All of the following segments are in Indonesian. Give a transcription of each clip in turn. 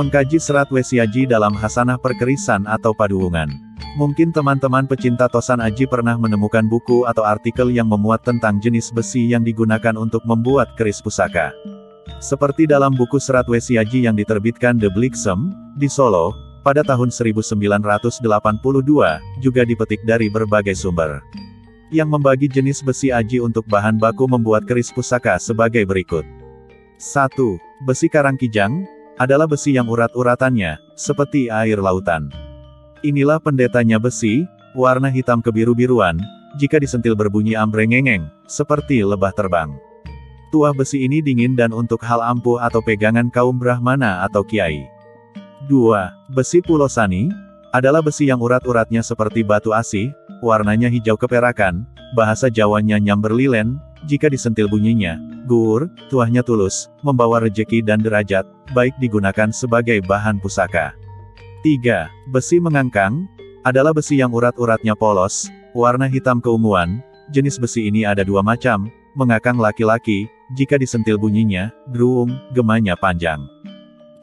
Mengkaji serat wesiaji dalam hasanah perkerisan atau paduwungan. Mungkin teman-teman pecinta tosan aji pernah menemukan buku atau artikel yang memuat tentang jenis besi yang digunakan untuk membuat keris pusaka. Seperti dalam buku serat wesiaji yang diterbitkan The Bliksem, di Solo, pada tahun 1982, juga dipetik dari berbagai sumber. Yang membagi jenis besi aji untuk bahan baku membuat keris pusaka sebagai berikut. 1. Besi karangkijang, adalah besi yang urat-uratannya, seperti air lautan. Inilah pendetanya besi, warna hitam kebiru-biruan, jika disentil berbunyi ambreng-ngengeng, seperti lebah terbang. Tuah besi ini dingin dan untuk hal ampuh atau pegangan kaum Brahmana atau Kiai. 2. Besi pulosani, adalah besi yang urat-uratnya seperti batu asih, warnanya hijau keperakan, bahasa Jawanya nyamberlilen, jika disentil bunyinya, gur, tuahnya tulus, membawa rejeki dan derajat, baik digunakan sebagai bahan pusaka. 3. Besi mengangkang, adalah besi yang urat-uratnya polos, warna hitam keunguan, jenis besi ini ada dua macam, mengakang laki-laki, jika disentil bunyinya, druung, gemanya panjang.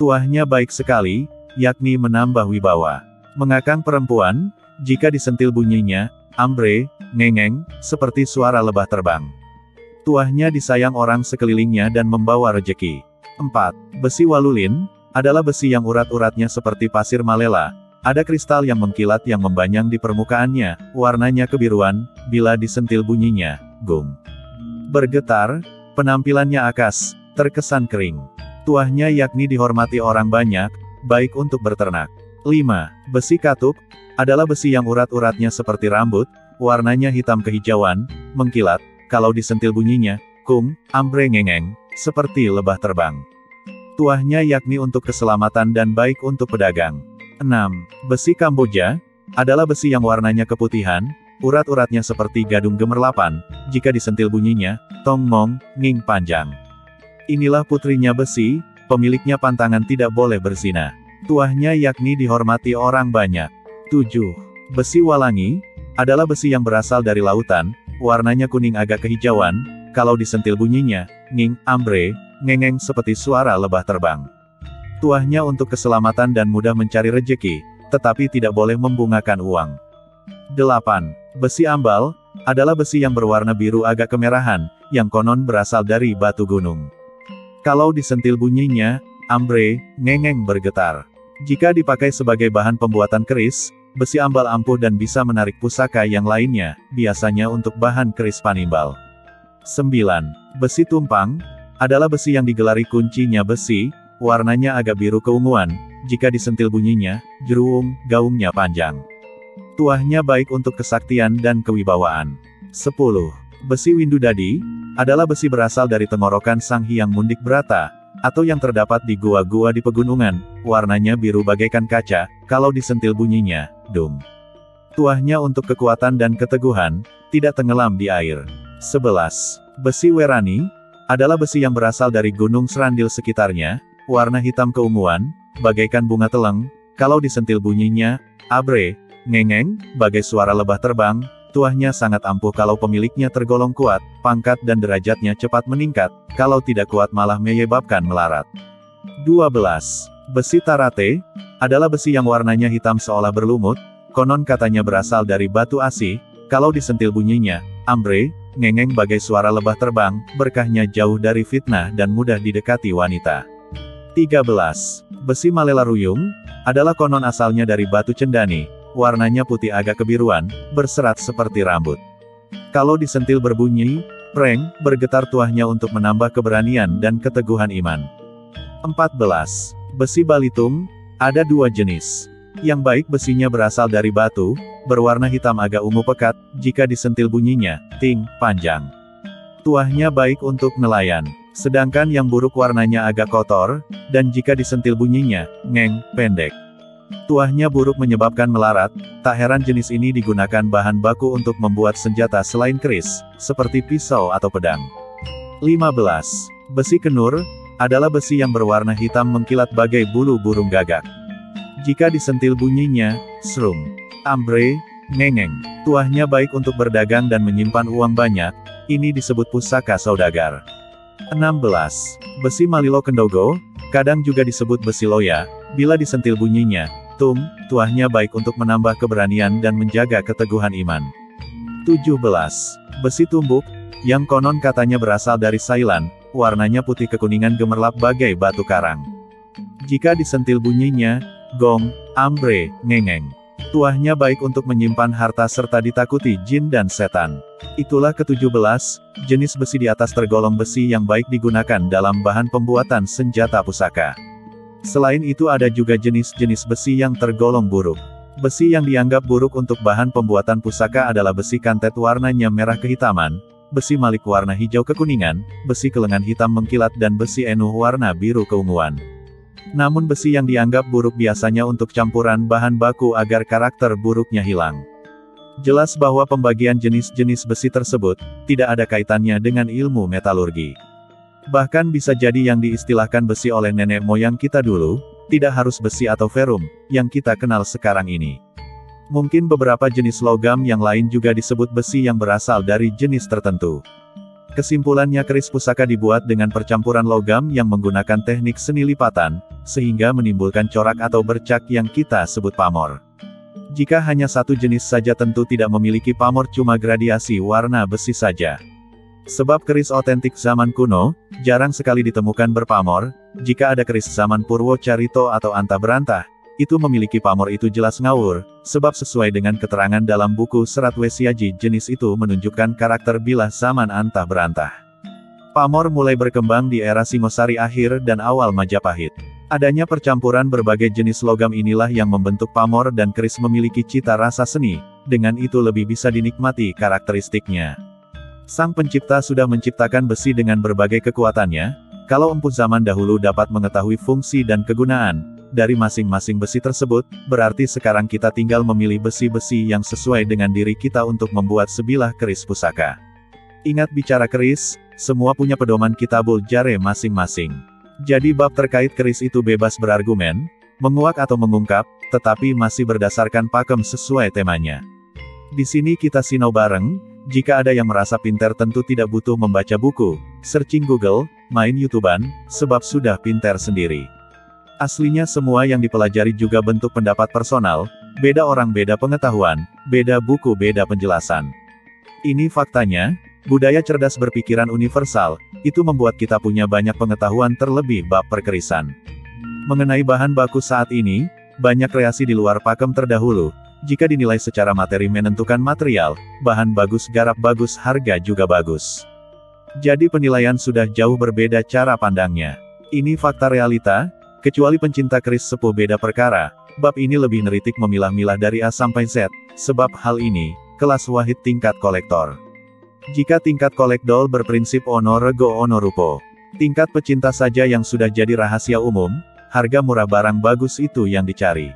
Tuahnya baik sekali, yakni menambah wibawa. Mengakang perempuan, jika disentil bunyinya, ambre, ngengeng, seperti suara lebah terbang. Tuahnya disayang orang sekelilingnya dan membawa rejeki. 4. Besi walulin, adalah besi yang urat-uratnya seperti pasir malela, ada kristal yang mengkilat yang membanyang di permukaannya, warnanya kebiruan, bila disentil bunyinya, gung. Bergetar, penampilannya akas, terkesan kering. Tuahnya yakni dihormati orang banyak, baik untuk berternak. 5. Besi katup, adalah besi yang urat-uratnya seperti rambut, warnanya hitam kehijauan, mengkilat, kalau disentil bunyinya, kung, ambreng-ngengeng, seperti lebah terbang. Tuahnya yakni untuk keselamatan dan baik untuk pedagang. 6. Besi Kamboja, adalah besi yang warnanya keputihan, urat-uratnya seperti gadung gemerlapan, jika disentil bunyinya, tong mong, nging panjang. Inilah putrinya besi, pemiliknya pantangan tidak boleh berzina. Tuahnya yakni dihormati orang banyak. 7. Besi Walangi, adalah besi yang berasal dari lautan, warnanya kuning agak kehijauan, kalau disentil bunyinya, nging, ambre, ngengeng seperti suara lebah terbang. Tuahnya untuk keselamatan dan mudah mencari rejeki, tetapi tidak boleh membungakan uang. 8. Besi Ambal, adalah besi yang berwarna biru agak kemerahan, yang konon berasal dari batu gunung. Kalau disentil bunyinya, ambre, ngengeng bergetar. Jika dipakai sebagai bahan pembuatan keris, besi ambal ampuh dan bisa menarik pusaka yang lainnya, biasanya untuk bahan keris panimbal. 9. Besi tumpang, adalah besi yang digelari kuncinya besi, warnanya agak biru keunguan, jika disentil bunyinya, jeruung, gaungnya panjang. Tuahnya baik untuk kesaktian dan kewibawaan. 10. Besi Windudadi, adalah besi berasal dari tenggorokan Sang Hyang Mundik Brata, atau yang terdapat di gua-gua di pegunungan, warnanya biru bagaikan kaca, kalau disentil bunyinya, dung. Tuahnya untuk kekuatan dan keteguhan, tidak tenggelam di air. 11. Besi Werani, adalah besi yang berasal dari gunung serandil sekitarnya, warna hitam keunguan, bagaikan bunga teleng, kalau disentil bunyinya, abre, ngengeng, bagai suara lebah terbang, tuahnya sangat ampuh kalau pemiliknya tergolong kuat, pangkat dan derajatnya cepat meningkat, kalau tidak kuat malah menyebabkan melarat. 12. Besi Tarate, adalah besi yang warnanya hitam seolah berlumut, konon katanya berasal dari batu asih, kalau disentil bunyinya, ambre, ngengeng bagai suara lebah terbang, berkahnya jauh dari fitnah dan mudah didekati wanita. 13. Besi Malelaruyung, adalah konon asalnya dari batu cendani, warnanya putih agak kebiruan, berserat seperti rambut. Kalau disentil berbunyi, preng, bergetar tuahnya untuk menambah keberanian dan keteguhan iman. 14. Besi Balitung, ada dua jenis. Yang baik besinya berasal dari batu, berwarna hitam agak ungu pekat, jika disentil bunyinya, ting, panjang. Tuahnya baik untuk nelayan. Sedangkan yang buruk warnanya agak kotor, dan jika disentil bunyinya, ngeng, pendek. Tuahnya buruk menyebabkan melarat, tak heran jenis ini digunakan bahan baku untuk membuat senjata selain keris, seperti pisau atau pedang. 15. Besi Kenur, adalah besi yang berwarna hitam mengkilat bagai bulu burung gagak. Jika disentil bunyinya, srung, ambre, ngengeng. Tuahnya baik untuk berdagang dan menyimpan uang banyak, ini disebut pusaka saudagar. 16. Besi Malilo Kendogo, Kadang juga disebut besi loya, bila disentil bunyinya, tum, tuahnya baik untuk menambah keberanian dan menjaga keteguhan iman. 17. Besi tumbuk, yang konon katanya berasal dari Thailand, warnanya putih kekuningan gemerlap bagai batu karang. Jika disentil bunyinya, gong, ambre, ngengeng. Tuahnya baik untuk menyimpan harta serta ditakuti jin dan setan. Itulah ke-17, jenis besi di atas tergolong besi yang baik digunakan dalam bahan pembuatan senjata pusaka. Selain itu ada juga jenis-jenis besi yang tergolong buruk. Besi yang dianggap buruk untuk bahan pembuatan pusaka adalah besi kantet warnanya merah kehitaman, besi malik warna hijau kekuningan, besi kelengan hitam mengkilat dan besi enuh warna biru keunguan. Namun besi yang dianggap buruk biasanya untuk campuran bahan baku agar karakter buruknya hilang. Jelas bahwa pembagian jenis-jenis besi tersebut, tidak ada kaitannya dengan ilmu metalurgi. Bahkan bisa jadi yang diistilahkan besi oleh nenek moyang kita dulu, tidak harus besi atau ferum, yang kita kenal sekarang ini. Mungkin beberapa jenis logam yang lain juga disebut besi yang berasal dari jenis tertentu. Kesimpulannya keris pusaka dibuat dengan percampuran logam yang menggunakan teknik seni lipatan, sehingga menimbulkan corak atau bercak yang kita sebut pamor. Jika hanya satu jenis saja tentu tidak memiliki pamor, cuma gradiasi warna besi saja. Sebab keris otentik zaman kuno, jarang sekali ditemukan berpamor. Jika ada keris zaman Purwo Carito atau Anta Berantah, itu memiliki pamor itu jelas ngawur, sebab sesuai dengan keterangan dalam buku Serat Wesiaji jenis itu menunjukkan karakter bilah zaman Anta Berantah. Pamor mulai berkembang di era Singosari akhir dan awal Majapahit. Adanya percampuran berbagai jenis logam inilah yang membentuk pamor dan keris memiliki cita rasa seni, dengan itu lebih bisa dinikmati karakteristiknya. Sang pencipta sudah menciptakan besi dengan berbagai kekuatannya, kalau empu zaman dahulu dapat mengetahui fungsi dan kegunaan dari masing-masing besi tersebut, berarti sekarang kita tinggal memilih besi-besi yang sesuai dengan diri kita untuk membuat sebilah keris pusaka. Ingat bicara keris, semua punya pedoman kitabul jare masing-masing. Jadi bab terkait keris itu bebas berargumen, menguak atau mengungkap, tetapi masih berdasarkan pakem sesuai temanya. Di sini kita sinau bareng, jika ada yang merasa pinter tentu tidak butuh membaca buku, searching Google, main YouTubean, sebab sudah pinter sendiri. Aslinya semua yang dipelajari juga bentuk pendapat personal, beda orang beda pengetahuan, beda buku beda penjelasan. Ini faktanya, budaya cerdas berpikiran universal, itu membuat kita punya banyak pengetahuan terlebih bab perkerisan. Mengenai bahan baku saat ini, banyak kreasi di luar pakem terdahulu, jika dinilai secara materi menentukan material, bahan bagus garap bagus harga juga bagus. Jadi penilaian sudah jauh berbeda cara pandangnya. Ini fakta realita. Kecuali pencinta keris sepuh beda perkara, bab ini lebih neritik memilah-milah dari A sampai Z, sebab hal ini, kelas wahid tingkat kolektor. Jika tingkat kolekdol berprinsip ono rego ono rupo, tingkat pecinta saja yang sudah jadi rahasia umum, harga murah barang bagus itu yang dicari.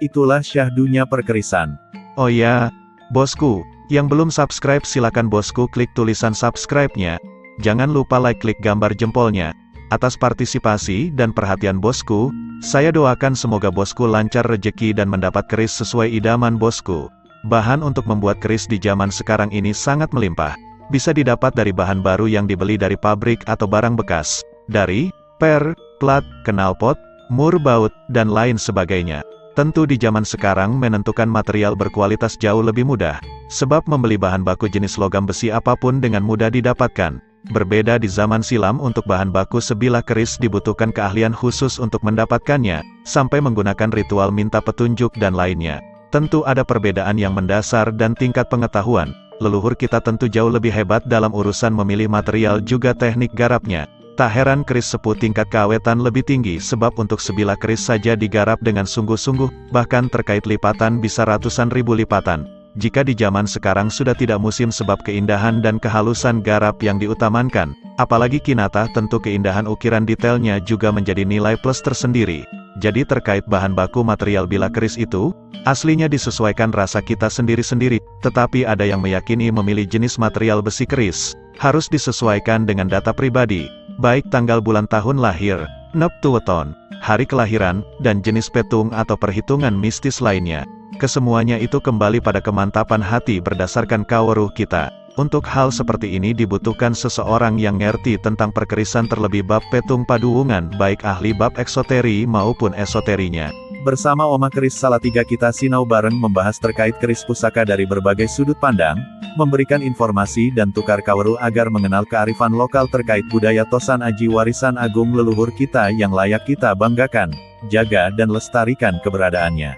Itulah syahdunya perkerisan. Oh ya, bosku, yang belum subscribe silakan bosku klik tulisan subscribe-nya, jangan lupa like klik gambar jempolnya. Atas partisipasi dan perhatian bosku, saya doakan semoga bosku lancar rejeki dan mendapat keris sesuai idaman bosku. Bahan untuk membuat keris di zaman sekarang ini sangat melimpah. Bisa didapat dari bahan baru yang dibeli dari pabrik atau barang bekas, dari per, plat, knalpot, mur baut, dan lain sebagainya. Tentu di zaman sekarang menentukan material berkualitas jauh lebih mudah, sebab membeli bahan baku jenis logam besi apapun dengan mudah didapatkan. Berbeda di zaman silam untuk bahan baku sebilah keris dibutuhkan keahlian khusus untuk mendapatkannya, sampai menggunakan ritual minta petunjuk dan lainnya. Tentu ada perbedaan yang mendasar dan tingkat pengetahuan, leluhur kita tentu jauh lebih hebat dalam urusan memilih material juga teknik garapnya. Tak heran keris sepuh tingkat keawetan lebih tinggi sebab untuk sebilah keris saja digarap dengan sungguh-sungguh, bahkan terkait lipatan bisa ratusan ribu lipatan. Jika di zaman sekarang sudah tidak musim sebab keindahan dan kehalusan garap yang diutamankan, apalagi kinata tentu keindahan ukiran detailnya juga menjadi nilai plus tersendiri. Jadi terkait bahan baku material bilah keris itu, aslinya disesuaikan rasa kita sendiri-sendiri, tetapi ada yang meyakini memilih jenis material besi keris, harus disesuaikan dengan data pribadi, baik tanggal bulan tahun lahir, neptu weton, hari kelahiran, dan jenis petung atau perhitungan mistis lainnya. Kesemuanya itu kembali pada kemantapan hati berdasarkan kaweruh kita. Untuk hal seperti ini dibutuhkan seseorang yang ngerti tentang perkerisan terlebih bab petung paduwungan, baik ahli bab eksoteri maupun esoterinya. Bersama Oma Keris Salatiga kita sinau bareng membahas terkait keris pusaka dari berbagai sudut pandang, memberikan informasi dan tukar kaweru agar mengenal kearifan lokal terkait budaya Tosan Aji warisan agung leluhur kita yang layak kita banggakan, jaga dan lestarikan keberadaannya.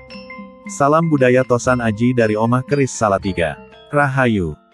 Salam budaya Tosan Aji dari Oma Keris Salatiga. Rahayu.